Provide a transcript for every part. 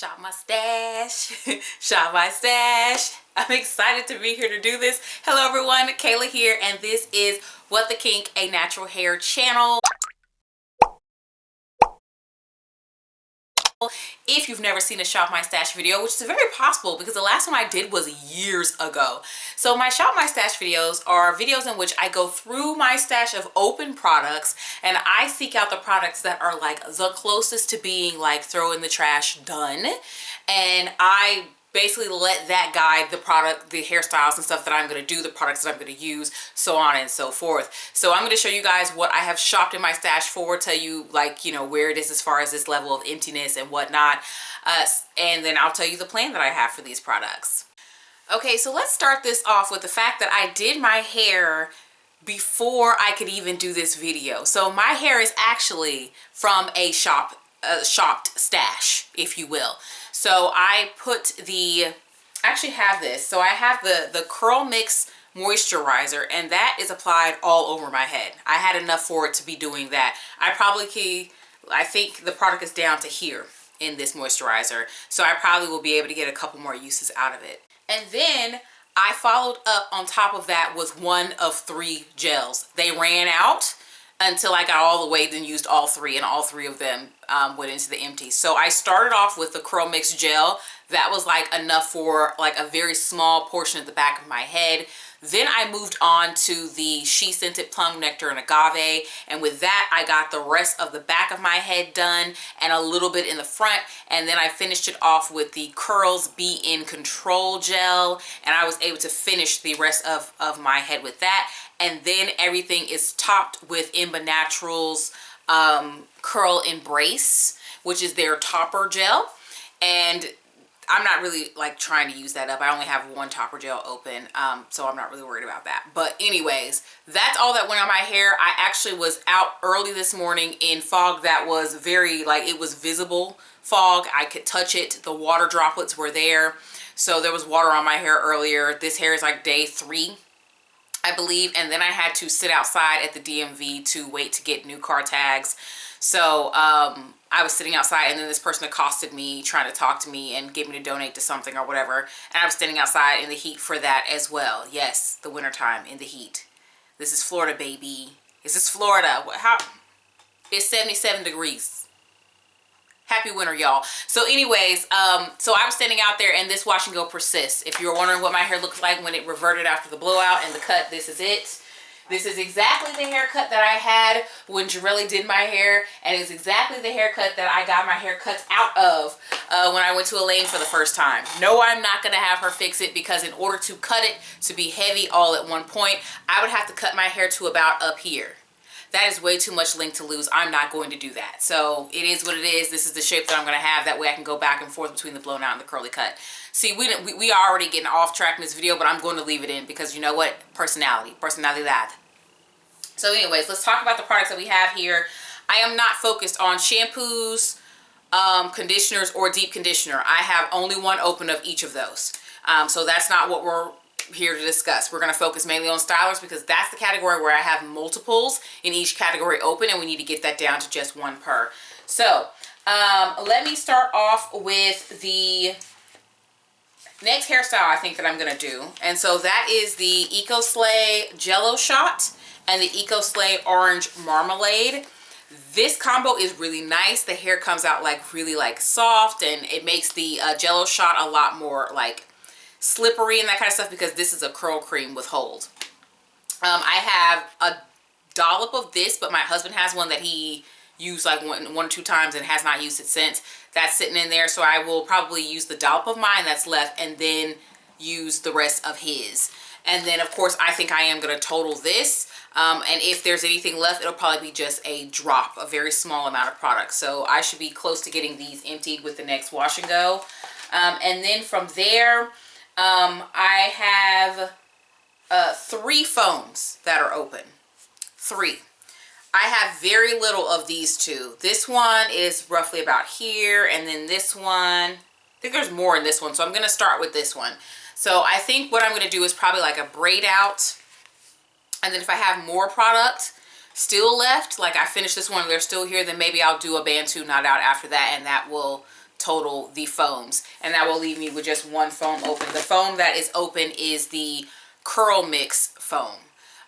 Shop my stash, shop my stash. I'm excited to be here to do this. Hello everyone, Kayla here, and this is What the Kink, a natural hair channel. If you've never seen a Shop My Stash video, which is very possible because the last one I did was years ago. So my Shop My Stash videos are videos in which I go through my stash of open products and I seek out the products that are like the closest to being like throw in the trash done. And I basically let that guide the product, the hairstyles and stuff that I'm going to do, the products that I'm going to use, so on and so forth. So I'm going to show you guys what I have shopped in my stash for, tell you like, you know, where it is as far as this level of emptiness and whatnot. And then I'll tell you the plan that I have for these products. Okay, so let's start this off with the fact that I did my hair before I could even do this video. So my hair is actually from a shopped stash, if you will. So I put I actually have this. So I have the Curl Mix moisturizer, and that is applied all over my head. I had enough for it to be doing that. I think the product is down to here in this moisturizer. So I probably will be able to get a couple more uses out of it. And then I followed up on top of that with one of 3 gels. They ran out until I got all the way, then used all 3, and all 3 of them went into the empty. So I started off with the Curl Mix gel. That was like enough for like a very small portion at the back of my head. Then I moved on to the She Scented Plum Nectar and Agave, and with that I got the rest of the back of my head done and a little bit in the front, and then I finished it off with the Curls Be In Control gel, and I was able to finish the rest of my head with that. And then everything is topped with Imba Naturals Curl Embrace, which is their topper gel. And I'm not really like trying to use that up. I only have one topper gel open, so I'm not really worried about that. But anyways, that's all that went on my hair. I actually was out early this morning in fog that was very, like, it was visible fog. I could touch it. The water droplets were there. So there was water on my hair earlier. This hair is like day 3. I believe, and then I had to sit outside at the DMV to wait to get new car tags. So I was sitting outside, and then this person accosted me trying to talk to me and get me to donate to something or whatever, and I was standing outside in the heat for that as well. Yes, the wintertime in the heat. This is Florida, baby. This is Florida. It's 77 degrees. Happy winter, y'all. So anyways, so I was standing out there, and this wash and go persists. If you were wondering what my hair looked like when it reverted after the blowout and the cut, this is it. This is exactly the haircut that I had when Jarelli did my hair, and it's exactly the haircut that I got my hair cut out of when I went to Elaine for the first time. No, I'm not going to have her fix it, because in order to cut it to be heavy all at one point, I would have to cut my hair to about up here. That is way too much length to lose. I'm not going to do that. So it is what it is. This is the shape that I'm going to have. That way I can go back and forth between the blown out and the curly cut. See, we are already getting off track in this video, but I'm going to leave it in because you know what? Personality that. So anyways, let's talk about the products that we have here. I am not focused on shampoos, conditioners, or deep conditioner. I have only one open of each of those. So that's not what we're here to discuss. We're going to focus mainly on stylers because that's the category where I have multiples in each category open, and we need to get that down to just one per. So let me start off with the next hairstyle I think that I'm going to do, and so that is the Eco Slay Jello Shot and the Eco Slay Orange Marmalade. This combo is really nice. The hair comes out like really like soft, and it makes the Jello Shot a lot more like slippery and that kind of stuff because this is a curl cream with hold. I have a dollop of this, but my husband has one that he used like one or 2 times and has not used it since. That's sitting in there, so I will probably use the dollop of mine that's left and then use the rest of his. And then of course I think I am going to total this, and if there's anything left, it'll probably be just a drop, a very small amount of product. So I should be close to getting these emptied with the next wash and go. And then from there, I have 3 foams that are open. 3. I have very little of these 2. This one is roughly about here, and then this one, I think there's more in this one, so I'm going to start with this one. So I think what I'm going to do is probably like a braid out, and then if I have more product still left, like I finish this one and they're still here, then maybe I'll do a Bantu knot out after that, and that will total the foams, and that will leave me with just one foam open. The foam that is open is the Curl Mix foam.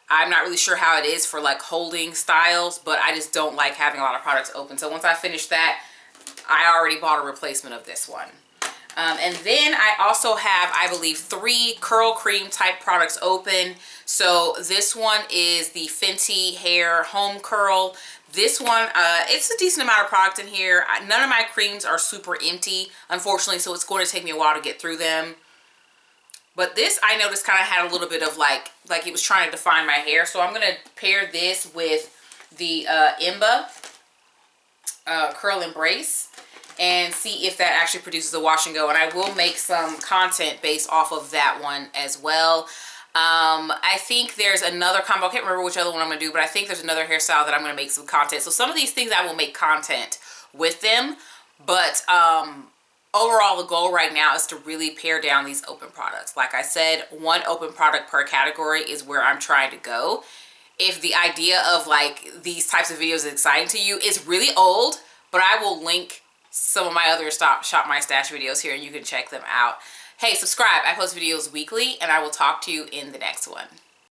I'm not really sure how it is for like holding styles, but I just don't like having a lot of products open. So once I finish that, I already bought a replacement of this one. And then I also have, I believe, 3 curl cream type products open. So this one is the Fenty Hair Home Curl. This one, it's a decent amount of product in here. None of my creams are super empty, unfortunately, so it's going to take me a while to get through them. But this, I noticed, kind of had a little bit of like it was trying to define my hair. So I'm going to pair this with the Imba Curl Embrace and see if that actually produces a wash and go. And I will make some content based off of that one as well. I think there's another combo. I can't remember which other one I'm going to do, but I think there's another hairstyle that I'm going to make some content. So some of these things I will make content with them. But overall, the goal right now is to really pare down these open products. Like I said, 1 open product per category is where I'm trying to go. If the idea of like these types of videos is exciting to you, it's really old, but I will link some of my other Shop My Stash videos here and you can check them out. Hey, subscribe. I post videos weekly and I will talk to you in the next one.